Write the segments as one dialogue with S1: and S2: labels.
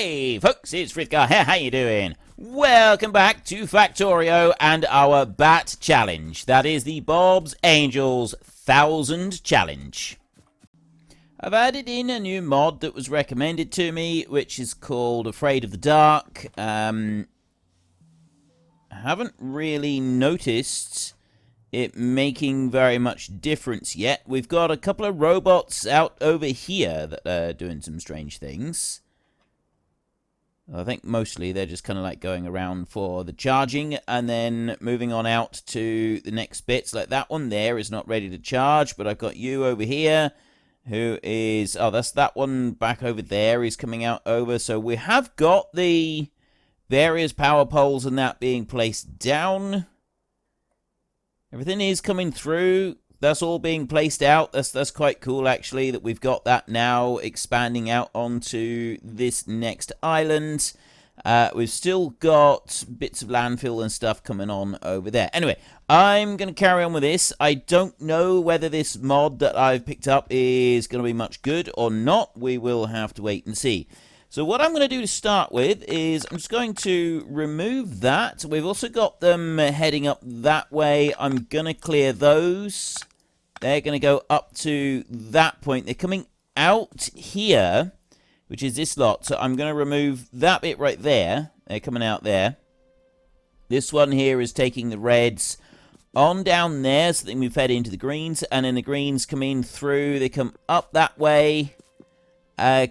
S1: Hey folks, it's Frithgar here, how you doing? Welcome back to Factorio and our Bat Challenge. That is the Bob's Angels 1000 Challenge. I've added in a new mod that was recommended to me, which is called Afraid of the Dark. I haven't really noticed it making very much difference yet. We've got a couple of robots out over here that are doing some strange things. I think mostly they're just kind of like going around for the charging and then moving on out to the next bits. Like that one there is not ready to charge, but I've got you over here who is... Oh, that's that one back over there is coming out over. So we have got the various power poles and that being placed down. Everything is coming through. That's all being placed out. That's quite cool, actually, that we've got that now expanding out onto this next island. We've still got bits of landfill and stuff coming on over there. Anyway, I'm going to carry on with this. I don't know whether this mod that I've picked up is going to be much good or not. We will have to wait and see. So what I'm going to do to start with is I'm just going to remove that. We've also got them heading up that way. I'm going to clear those. They're going to go up to that point. They're coming out here, which is this lot. So I'm going to remove that bit right there. They're coming out there. This one here is taking the reds on down there so they can be fed into the greens. And then the greens come in through. They come up that way.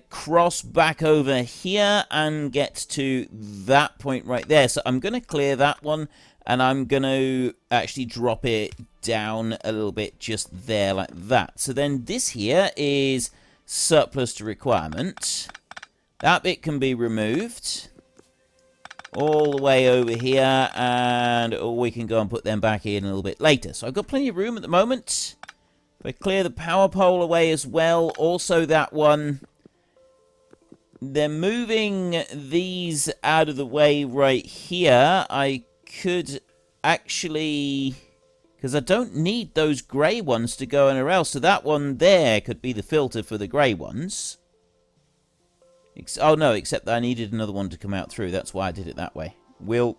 S1: Cross back over here and get to that point right there. So I'm going to clear that one and I'm going to actually drop it down a little bit just there like that. So then this here is surplus to requirement. That bit can be removed all the way over here and we can go and put them back in a little bit later. So I've got plenty of room at the moment. If I clear the power pole away as well, also that one... They're moving these out of the way right here. I could actually... Because I don't need those grey ones to go anywhere else. So that one there could be the filter for the grey ones. Oh no, except that I needed another one to come out through. That's why I did it that way. We'll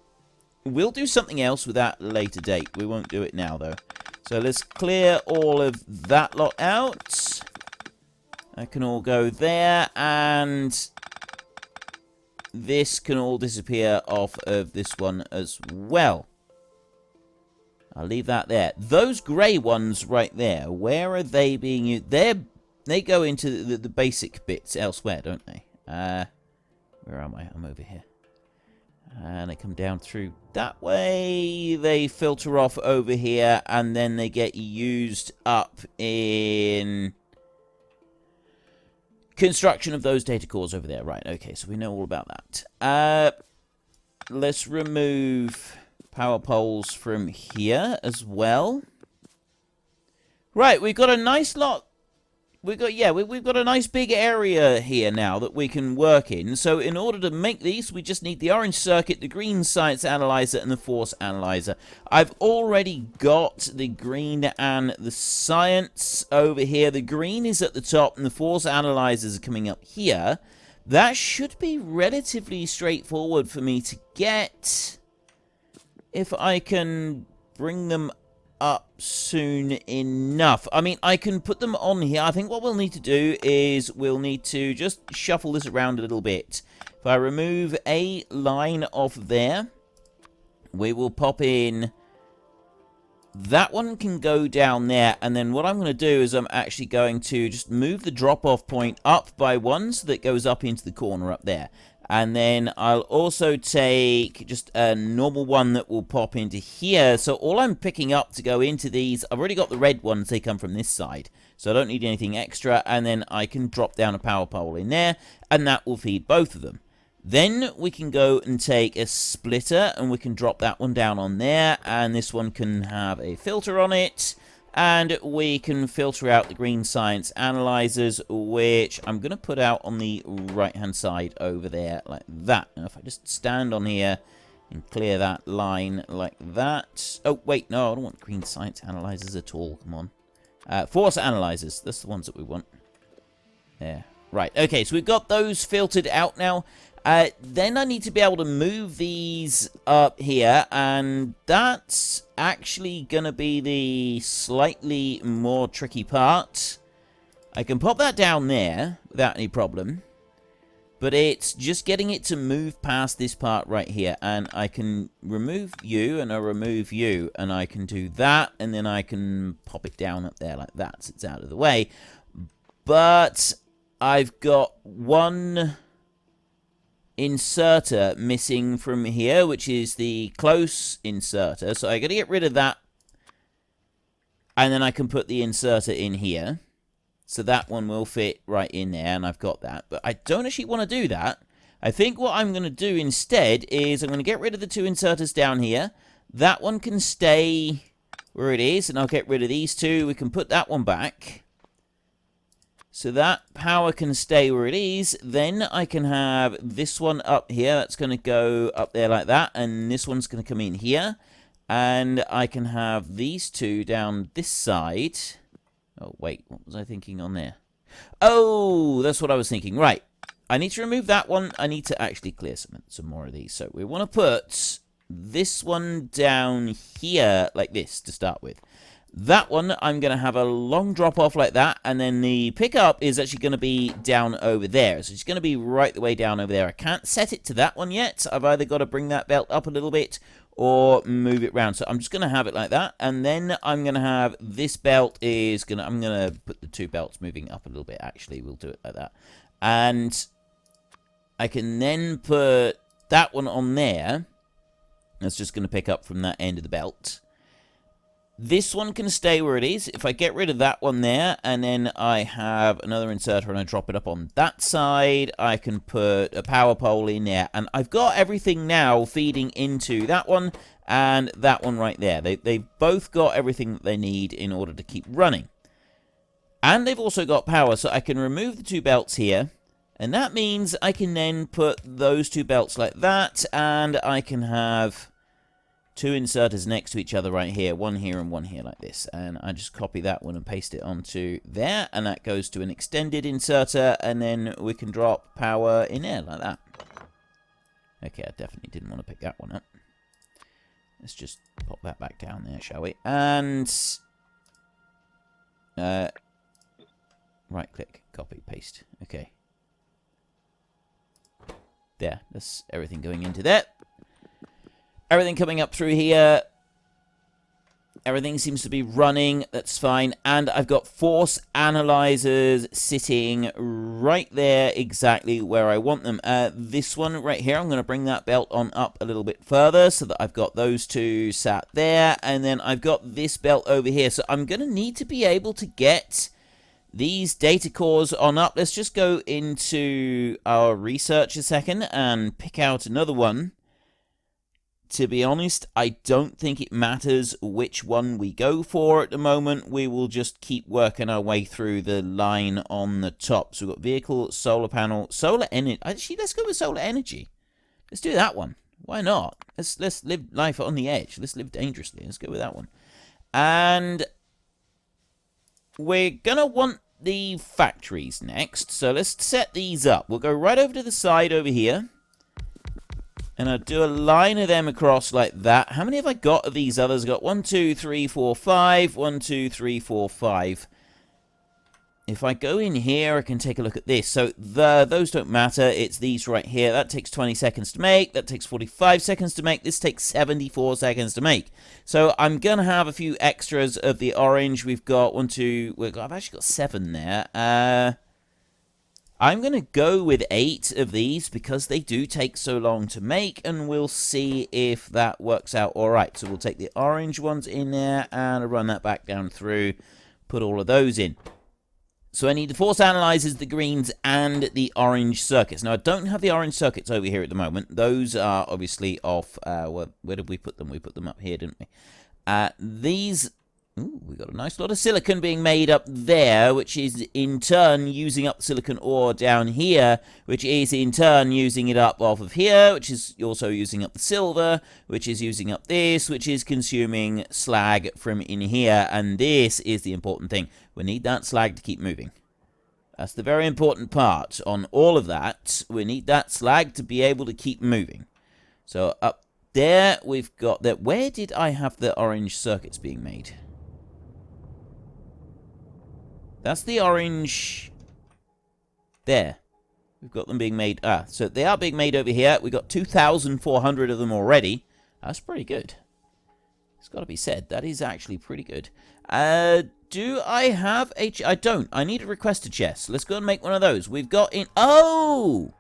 S1: do something else with that later date. We won't do it now though. So let's clear all of that lot out. That can all go there, and this can all disappear off of this one as well. I'll leave that there. Those grey ones right there, where are they being used? They go into the basic bits elsewhere, don't they? Where am I? I'm over here. And they come down through that way. They filter off over here, and then they get used up in... construction of those data cores over there. Right, okay, so we know all about that. Let's remove power poles from here as well. Right, we've got a nice lot. We've got a nice big area here now that we can work in. So in order to make these, we just need the orange circuit, the green science analyzer, and the force analyzer. I've already got the green and the science over here. The green is at the top, and the force analyzers are coming up here. That should be relatively straightforward for me to get if I can bring them up soon enough. I mean, I can put them on here. I think what we'll need to do is we'll need to just shuffle this around a little bit. If I remove a line off there, we will pop in... That one can go down there, and then what I'm going to do is I'm actually going to just move the drop-off point up by one so that it goes up into the corner up there. And then I'll also take just a normal one that will pop into here. So all I'm picking up to go into these, I've already got the red ones, they come from this side. So I don't need anything extra, and then I can drop down a power pole in there, and that will feed both of them. Then we can go and take a splitter, and we can drop that one down on there, and this one can have a filter on it. And we can filter out the green science analyzers, which I'm going to put out on the right-hand side over there like that. Now, if I just stand on here and clear that line like that. Oh, wait, no, I don't want green science analyzers at all. Come on. Force analyzers. That's the ones that we want. There. Right, okay, so we've got those filtered out now. Then I need to be able to move these up here, and that's actually going to be the slightly more tricky part. I can pop that down there without any problem, but it's just getting it to move past this part right here, and I can remove you, and I'll remove you, and I can do that, and then I can pop it down up there like that, so it's out of the way. But I've got one inserter missing from here, which is the close inserter. So I got to get rid of that, and then I can put the inserter in here. So that one will fit right in there, and I've got that. But I don't actually want to do that. I think what I'm going to do instead is I'm going to get rid of the two inserters down here. That one can stay where it is, and I'll get rid of these two. We can put that one back. So that power can stay where it is. Then I can have this one up here. That's going to go up there like that. And this one's going to come in here. And I can have these two down this side. Oh, wait. What was I thinking on there? Oh, that's what I was thinking. Right. I need to remove that one. I need to actually clear some more of these. So we want to put this one down here like this to start with. That one, I'm going to have a long drop off like that, and then the pickup is actually going to be down over there. So it's going to be right the way down over there. I can't set it to that one yet. I've either got to bring that belt up a little bit or move it around. So I'm just going to have it like that, and then I'm going to have this belt is going to, I'm going to put the two belts moving up a little bit, actually. We'll do it like that. And I can then put that one on there. That's just going to pick up from that end of the belt. This one can stay where it is. If I get rid of that one there, and then I have another inserter and I drop it up on that side, I can put a power pole in there. And I've got everything now feeding into that one and that one right there. They've both got everything that they need in order to keep running. And they've also got power, so I can remove the two belts here. And that means I can then put those two belts like that, and I can have two inserters next to each other right here, one here and one here like this. And I just copy that one and paste it onto there, and that goes to an extended inserter, and then we can drop power in there like that. Okay, I definitely didn't want to pick that one up. Let's just pop that back down there, shall we? And right click, copy, paste. Okay. There, that's everything going into there. Everything coming up through here. Everything seems to be running. That's fine. And I've got force analyzers sitting right there exactly where I want them. This one right here, I'm going to bring that belt on up a little bit further so that I've got those two sat there. And then I've got this belt over here. So I'm going to need to be able to get these data cores on up. Let's just go into our research a second and pick out another one. To be honest, I don't think it matters which one we go for at the moment. We will just keep working our way through the line on the top. So we've got vehicle, solar panel, solar energy. Actually, let's go with solar energy. Let's do that one. Why not? Let's live life on the edge. Let's live dangerously. Let's go with that one. And we're going to want the factories next. So let's set these up. We'll go right over to the side over here. And I'll do a line of them across like that. How many have I got of these others? I've got 1, 2, 3, 4, 5. 1, 2, 3, 4, 5. If I go in here, I can take a look at this. So those don't matter. It's these right here. That takes 20 seconds to make. That takes 45 seconds to make. This takes 74 seconds to make. So I'm going to have a few extras of the orange. We've got 1, 2... I've actually got 7 there. I'm going to go with 8 of these because they do take so long to make, and we'll see if that works out all right. So we'll take the orange ones in there and run that back down through, put all of those in. So I need the force analyzers, the greens, and the orange circuits. Now, I don't have the orange circuits over here at the moment. Those are obviously off. Where did we put them? We put them up here, didn't we? These... Ooh, we got a nice lot of silicon being made up there, which is in turn using up the silicon ore down here, which is in turn using it up off of here, which is also using up the silver, which is using up this, which is consuming slag from in here. And this is the important thing. We need that slag to keep moving. That's the very important part on all of that. We need that slag to be able to keep moving. So up there, we've got that. Where did I have the orange circuits being made? That's the orange... There. We've got them being made... so they are being made over here. We've got 2,400 of them already. That's pretty good. It's got to be said. That is actually pretty good. Do I have a... I don't. I need a requester chest. Let's go and make one of those. We've got in... Oh!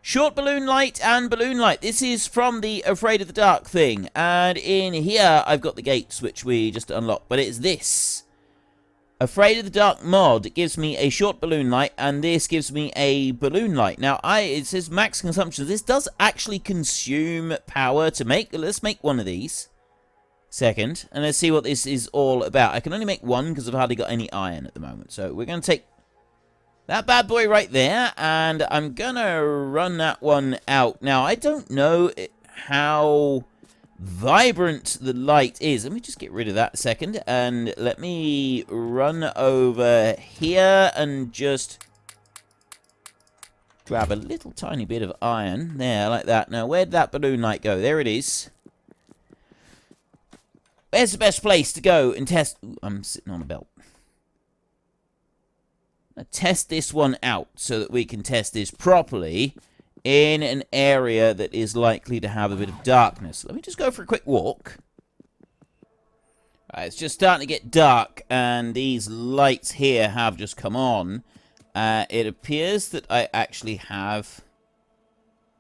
S1: Short balloon light and balloon light. This is from the Afraid of the Dark thing. And in here, I've got the gates, which we just unlocked. But it's this. Afraid of the Dark mod gives me a short balloon light, and this gives me a balloon light. Now, it says max consumption. This does actually consume power to make. Let's make one of these. Second. And let's see what this is all about. I can only make one because I've hardly got any iron at the moment. So we're going to take that bad boy right there, and I'm going to run that one out. Now, I don't know how vibrant the light is. Let me just get rid of that a second, and let me run over here and just grab a little tiny bit of iron. There, like that. Now, where'd that balloon light go? There it is. Where's the best place to go and test... Ooh, I'm sitting on a belt. Test this one out so that we can test this properly in an area that is likely to have a bit of darkness. Let me just go for a quick walk. Right, it's just starting to get dark, and these lights here have just come on. It appears that I actually have...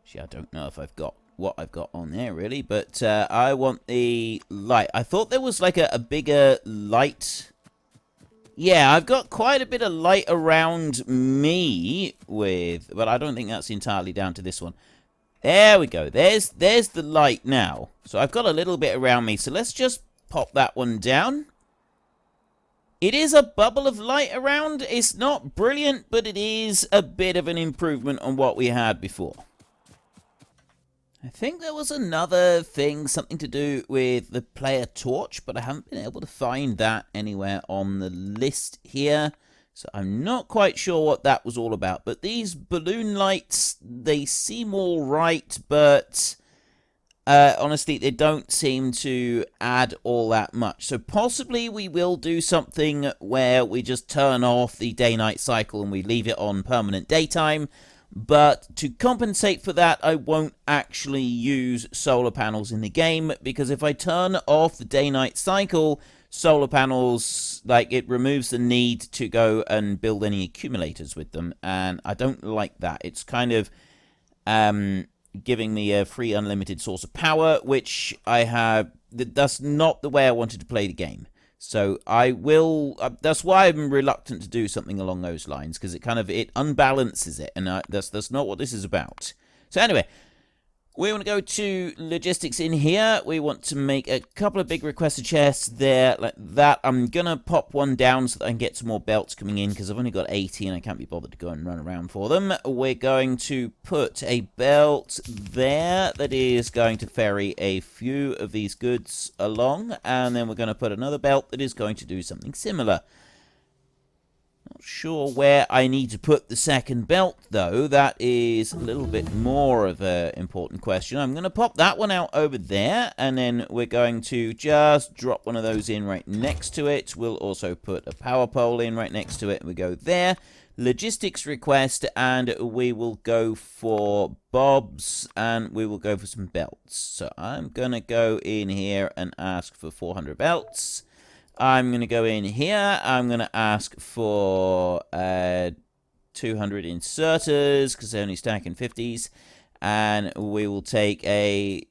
S1: Actually, I don't know if I've got what I've got on there, really, but I want the light. I thought there was like a bigger light... Yeah, I've got quite a bit of light around me with... But I don't think that's entirely down to this one. There we go. There's the light now. So I've got a little bit around me. So let's just pop that one down. It is a bubble of light around. It's not brilliant, but it is a bit of an improvement on what we had before. I think there was another thing, something to do with the player torch, but I haven't been able to find that anywhere on the list here. So I'm not quite sure what that was all about. But these balloon lights, they seem all right, but honestly, they don't seem to add all that much. So possibly we will do something where we just turn off the day-night cycle and we leave it on permanent daytime. But to compensate for that, I won't actually use solar panels in the game, because if I turn off the day-night cycle, solar panels, like, it removes the need to go and build any accumulators with them, and I don't like that. It's kind of giving me a free unlimited source of power, which I have... That's not the way I wanted to play the game. So I will... that's why I'm reluctant to do something along those lines, because it kind of... It unbalances it, and that's not what this is about. So anyway, we want to go to logistics in here. We want to make a couple of big requester chests there, like that. I'm going to pop one down so that I can get some more belts coming in, because I've only got 80 and I can't be bothered to go and run around for them. We're going to put a belt there that is going to ferry a few of these goods along, and then we're going to put another belt that is going to do something similar. Not sure where I need to put the second belt, though. That is a little bit more of an important question. I'm going to pop that one out over there, and then we're going to just drop one of those in right next to it. We'll also put a power pole in right next to it, and we go there. Logistics request, and we will go for bobs, and we will go for some belts. So I'm going to go in here and ask for 400 belts. I'm going to go in here. I'm going to ask for 200 inserters, because they're only stacking 50s. And we will take a...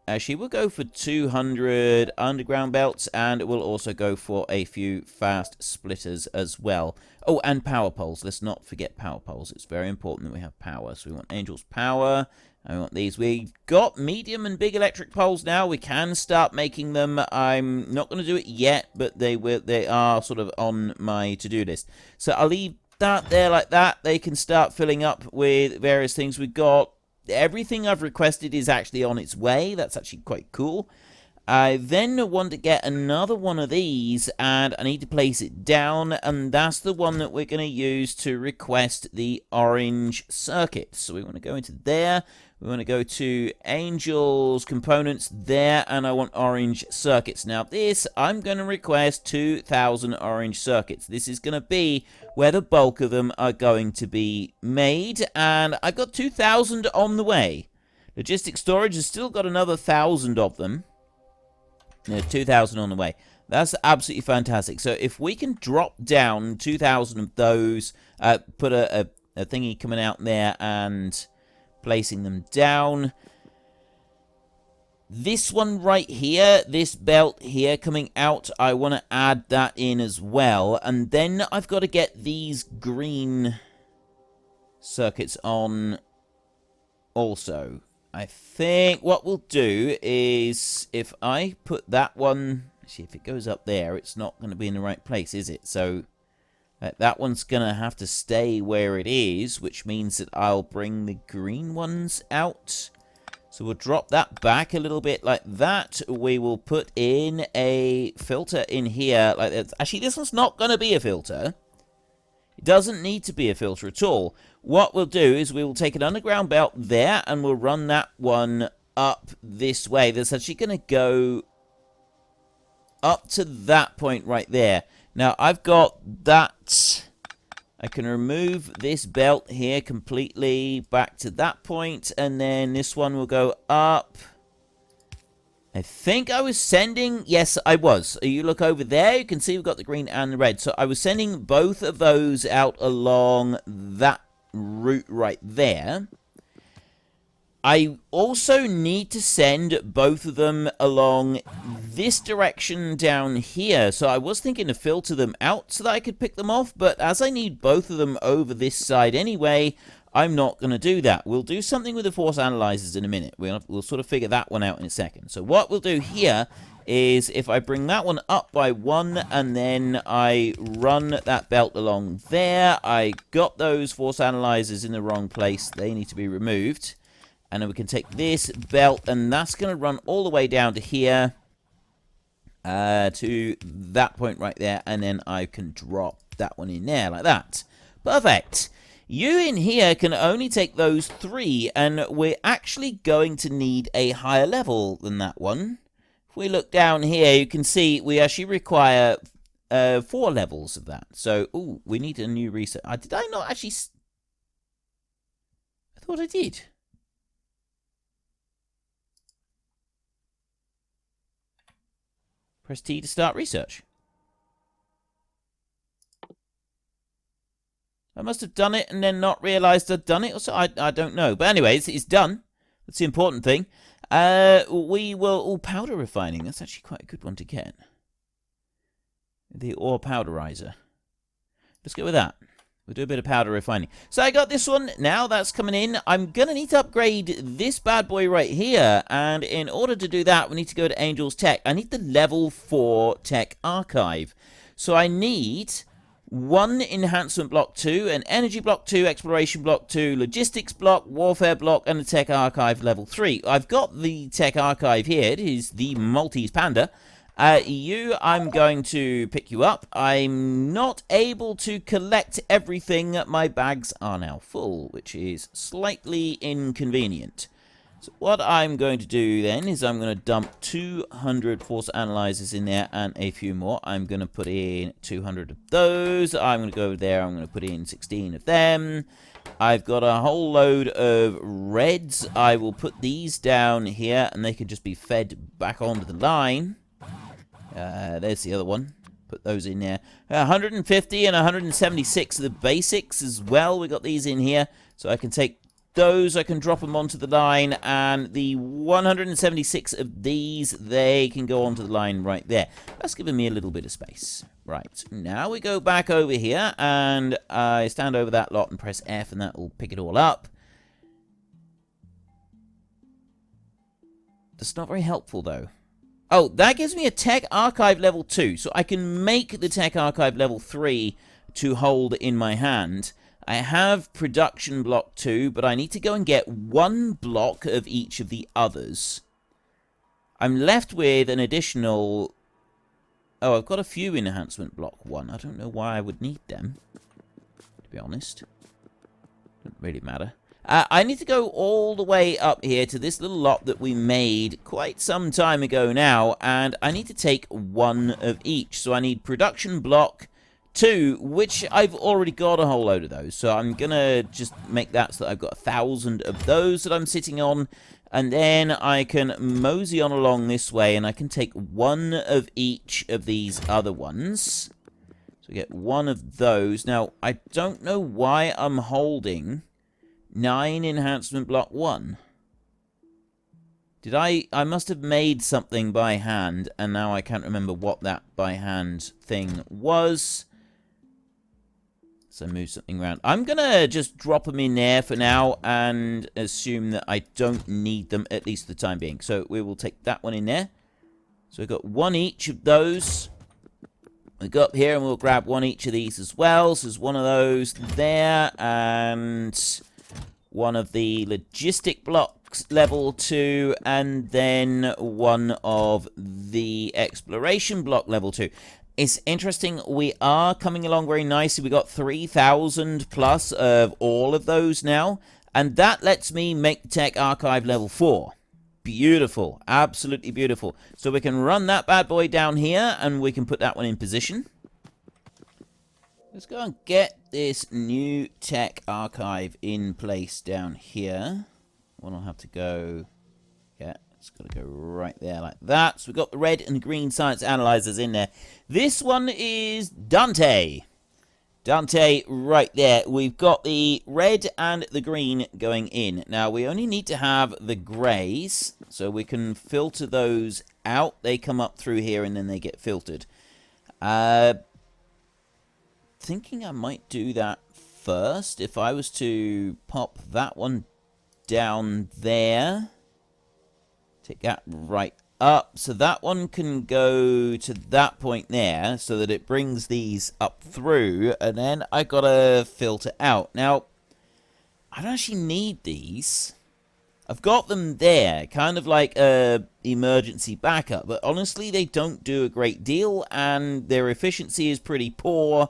S1: Actually, we'll go for 200 underground belts, and we'll also go for a few fast splitters as well. Oh, and power poles. Let's not forget power poles. It's very important that we have power. So we want Angel's power. I want these. We've got medium and big electric poles now. We can start making them. I'm not going to do it yet, but they are sort of on my to-do list. So I'll leave that there like that. They can start filling up with various things. We've got everything I've requested is actually on its way. That's actually quite cool. I then want to get another one of these, and I need to place it down, and that's the one that we're going to use to request the orange circuit. So we want to go into there, we want to go to Angels Components there, and I want orange circuits. Now this, I'm going to request 2,000 orange circuits. This is going to be where the bulk of them are going to be made, and I've got 2,000 on the way. Logistic storage has still got another 1,000 of them. There's 2,000 on the way. That's absolutely fantastic. So if we can drop down 2,000 of those, put a thingy coming out there and placing them down. This one right here, this belt here coming out, I want to add that in as well. And then I've got to get these green circuits on also. I think what we'll do is, if I put that one, see if it goes up there, it's not going to be in the right place, is it? So that one's going to have to stay where it is, which means that I'll bring the green ones out. So we'll drop that back a little bit like that. We will put in a filter in here like that. Actually, this one's not going to be a filter. It doesn't need to be a filter at all. What we'll do is we will take an underground belt there, and we'll run that one up this way. That's actually going to go up to that point right there. Now, I've got that. I can remove this belt here completely back to that point, and then this one will go up. I think I was sending... Yes, I was. You look over there, you can see we've got the green and the red. So I was sending both of those out along that route right there. I also need to send both of them along this direction down here. So I was thinking to filter them out so that I could pick them off. But as I need both of them over this side anyway, I'm not going to do that. We'll do something with the force analyzers in a minute. We'll sort of figure that one out in a second. So what we'll do here is if I bring that one up by one and then I run that belt along there, I got those force analyzers in the wrong place. They need to be removed. And then we can take this belt, and that's going to run all the way down to here, to that point right there, and then I can drop that one in there like that. Perfect. You in here can only take those 3, and we're actually going to need a higher level than that one. If we look down here, you can see we actually require 4 levels of that. So, ooh, we need a new reset. Did I not actually... I thought I did. Press T to start research. I must have done it and then not realised I'd done it, or so. I don't know. But anyway, it's done. That's the important thing. We will... Oh, powder refining. That's actually quite a good one to get. The ore powderizer. Let's go with that. We'll do a bit of powder refining. So I got this one. Now that's coming in. I'm going to need to upgrade this bad boy right here. And in order to do that, we need to go to Angels Tech. I need the level 4 tech archive. So I need... 1 enhancement block 2, an energy block 2, exploration block 2, logistics block, warfare block, and a tech archive level 3. I've got the tech archive here. It is the Maltese Panda. I'm going to pick you up. I'm not able to collect everything. My bags are now full, which is slightly inconvenient. So what I'm going to do then is I'm going to dump 200 force analyzers in there and a few more. I'm going to put in 200 of those. I'm going to go over there. I'm going to put in 16 of them. I've got a whole load of reds. I will put these down here and they can just be fed back onto the line. There's the other one. Put those in there. 150 and 176 of the basics as well. We got these in here. So I can take those, I can drop them onto the line, and the 176 of these, they can go onto the line right there. That's giving me a little bit of space. Right, now we go back over here, and I stand over that lot and press F, and that will pick it all up. That's not very helpful, though. Oh, that gives me a Tech Archive level 2, so I can make the Tech Archive level 3 to hold in my hand. I have production block 2, but I need to go and get 1 block of each of the others. I'm left with an additional... Oh, I've got a few enhancement block 1. I don't know why I would need them, to be honest. Doesn't really matter. I need to go all the way up here to this little lot that we made quite some time ago now, and I need to take 1 of each. So I need production block 2, which I've already got a whole load of those. So I'm going to just make that so that I've got 1,000 of those that I'm sitting on. And then I can mosey on along this way, and I can take 1 of each of these other ones. So we get 1 of those. Now, I don't know why I'm holding 9 enhancement block 1. Did I must have made something by hand, and now I can't remember what that by hand thing was. So move something around. I'm going to just drop them in there for now and assume that I don't need them, at least for the time being. So we will take that one in there. So we've got 1 each of those. We'll go up here and we'll grab 1 each of these as well. So there's 1 of those there, and 1 of the logistic blocks level 2, and then 1 of the exploration block level 2. It's interesting, we are coming along very nicely. We got 3,000 plus of all of those now, and that lets me make tech archive level 4. Beautiful, absolutely beautiful. So we can run that bad boy down here, and we can put that one in position. Let's go and get this new tech archive in place down here. One will have to go, yeah, it's got to go right there like that. So we've got the red and green science analyzers in there. This one is Dante. Dante right there. We've got the red and the green going in. Now, we only need to have the greys, so we can filter those out. They come up through here and then they get filtered. Thinking I might do that first. If I was to pop that one down there, take that right up, so that one can go to that point there, so that it brings these up through, and then I gotta filter out. Now, I don't actually need these. I've got them there, kind of like a emergency backup, but honestly, they don't do a great deal, and their efficiency is pretty poor.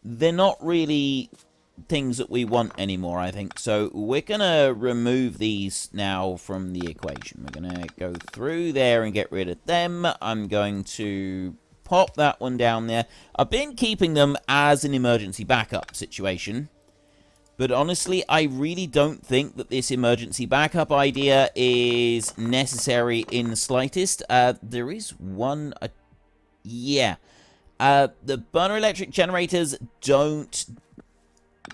S1: They're not really things that we want anymore, I think. So we're going to remove these now from the equation. We're going to go through there and get rid of them. I'm going to pop that one down there. I've been keeping them as an emergency backup situation. But honestly, I really don't think that this emergency backup idea is necessary in the slightest. There is one... yeah. The burner electric generators don't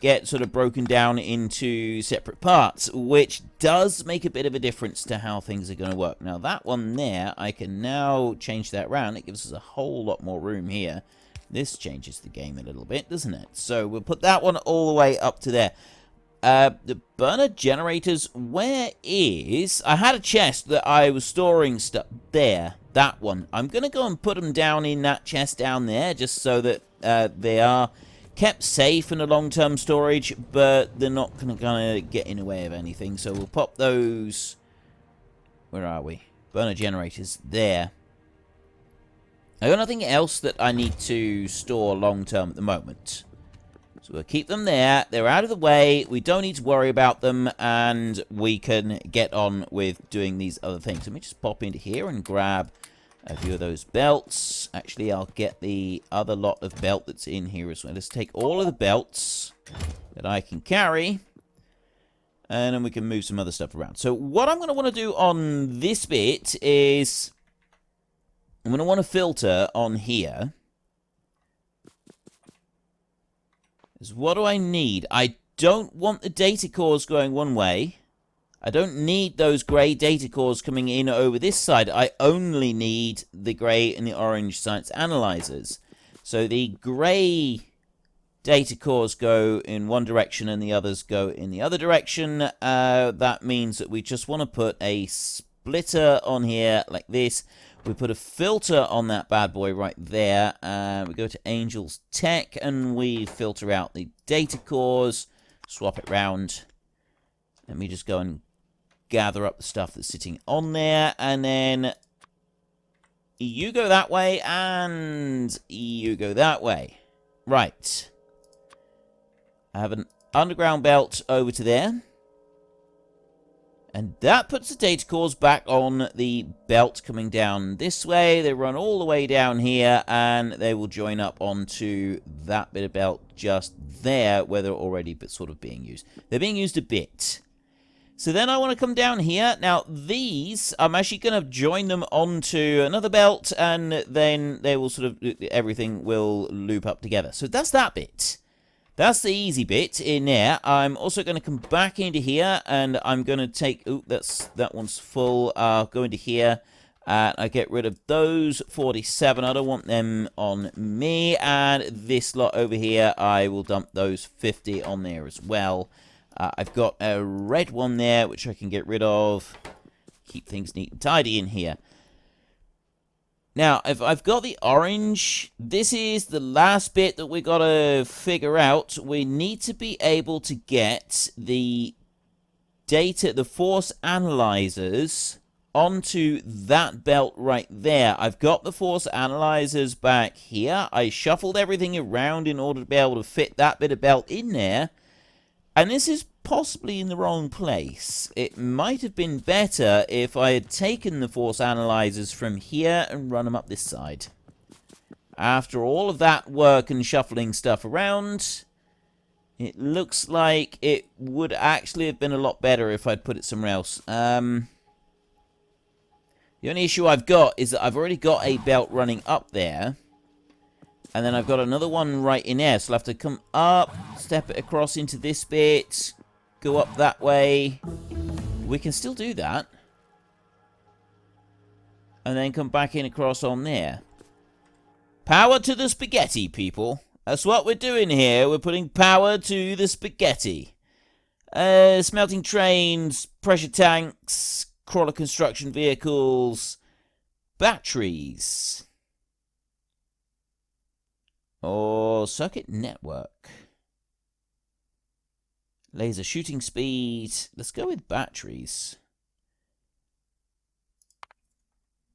S1: get sort of broken down into separate parts, which does make a bit of a difference to how things are going to work. Now, that one there, I can now change that around. It gives us a whole lot more room here. This changes the game a little bit, doesn't it? So we'll put that one all the way up to there. The burner generators, where is... I had a chest that I was storing stuff there. That one. I'm going to go and put them down in that chest down there, just so that they are kept safe in a long-term storage, but they're not going to get in the way of anything. So we'll pop those... Where are we? Burner generators there. I've got nothing else that I need to store long-term at the moment. So we'll keep them there. They're out of the way. We don't need to worry about them, and we can get on with doing these other things. Let me just pop into here and grab a few of those belts. Actually, I'll get the other lot of belt that's in here as well. Let's take all of the belts that I can carry, and then we can move some other stuff around. So what I'm going to want to do on this bit is I'm going to want to filter on here. Is what do I need? I don't want the data cores going one way. I don't need those grey data cores coming in over this side. I only need the grey and the orange science analyzers. So the grey data cores go in one direction and the others go in the other direction. That means that we just want to put a splitter on here like this. We put a filter on that bad boy right there. We go to Angel's Tech and we filter out the data cores. Swap it round. Let me just go and gather up the stuff that's sitting on there. And then You go that way, and you go that way. Right. I have an underground belt over to there. And that puts the data cores back on the belt coming down this way. They run all the way down here, and they will join up onto that bit of belt just there, where they're already sort of being used. They're being used a bit. So then I want to come down here. Now, these, I'm actually going to join them onto another belt, and then they will sort of, everything will loop up together. So that's that bit. That's the easy bit in there. I'm also going to come back into here, and I'm going to take... Ooh, that one's full. I'll go into here, and I get rid of those 47. I don't want them on me. And this lot over here, I will dump those 50 on there as well. I've got a red one there, which I can get rid of. Keep things neat and tidy in here. Now, if I've got the orange, this is the last bit that we got to figure out. We need to be able to get the data, the force analyzers, onto that belt right there. I've got the force analyzers back here. I shuffled everything around in order to be able to fit that bit of belt in there. And this is possibly in the wrong place. It might have been better if I had taken the force analyzers from here and run them up this side. After all of that work and shuffling stuff around, it looks like it would actually have been a lot better if I'd put it somewhere else. The only issue I've got is that I've already got a belt running up there. And then I've got another one right in there. So I'll have to come up, step it across into this bit, go up that way. We can still do that. And then come back in across on there. Power to the spaghetti, people. That's what we're doing here. We're putting power to the spaghetti. Smelting trains, pressure tanks, crawler construction vehicles, batteries. Or circuit network. Laser shooting speed. Let's go with batteries.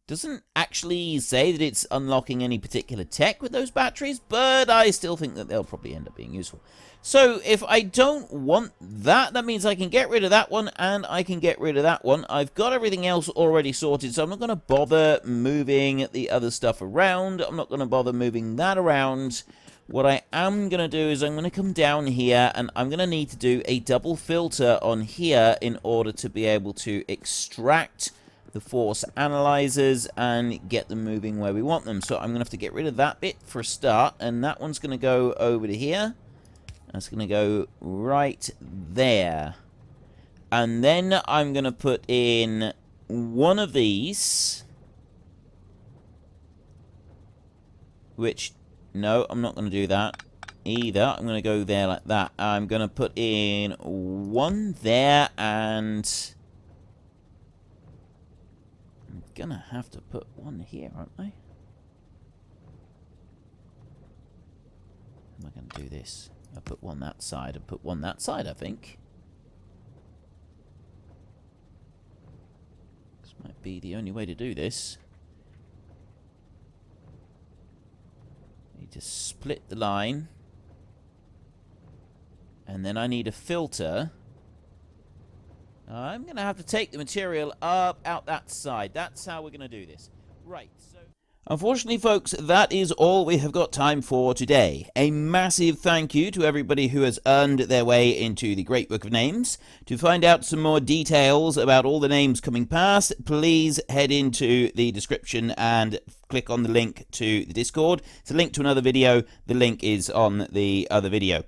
S1: Doesn't actually say that it's unlocking any particular tech with those batteries, but I still think that they'll probably end up being useful. So if I don't want that, that means I can get rid of that one, and I can get rid of that one. I've got everything else already sorted, so I'm not going to bother moving the other stuff around. I'm not going to bother moving that around. What I am going to do is I'm going to come down here, and I'm going to need to do a double filter on here in order to be able to extract the force analyzers and get them moving where we want them. So I'm going to have to get rid of that bit for a start, and that one's going to go over to here. That's going to go right there. And then I'm going to put in one of these. Which, no, I'm not going to do that either. I'm going to go there like that. I'm going to put in one there, and I'm going to have to put one here, aren't I? How am I going to do this? I'll put one that side and put one that side, I think. This might be the only way to do this. Need to split the line. And then I need a filter. I'm going to have to take the material up out that side. That's how we're going to do this. Right, so... Unfortunately, folks, that is all we have got time for today. A massive thank you to everybody who has earned their way into the Great Book of Names. To find out some more details about all the names coming past, please head into the description and click on the link to the Discord. It's a link to another video. The link is on the other video.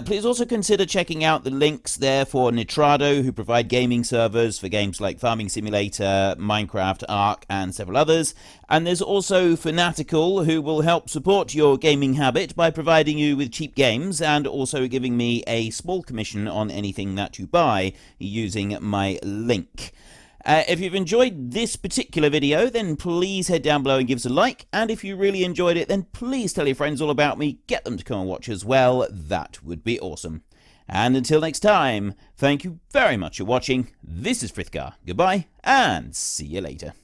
S1: Please also consider checking out the links there for Nitrado, who provide gaming servers for games like Farming Simulator, Minecraft, Ark, and several others. And there's also Fanatical, who will help support your gaming habit by providing you with cheap games and also giving me a small commission on anything that you buy using my link. If you've enjoyed this particular video, then please head down below and give us a like. And if you really enjoyed it, then please tell your friends all about me. Get them to come and watch as well. That would be awesome. And until next time, thank you very much for watching. This is Frithgar. Goodbye, and see you later.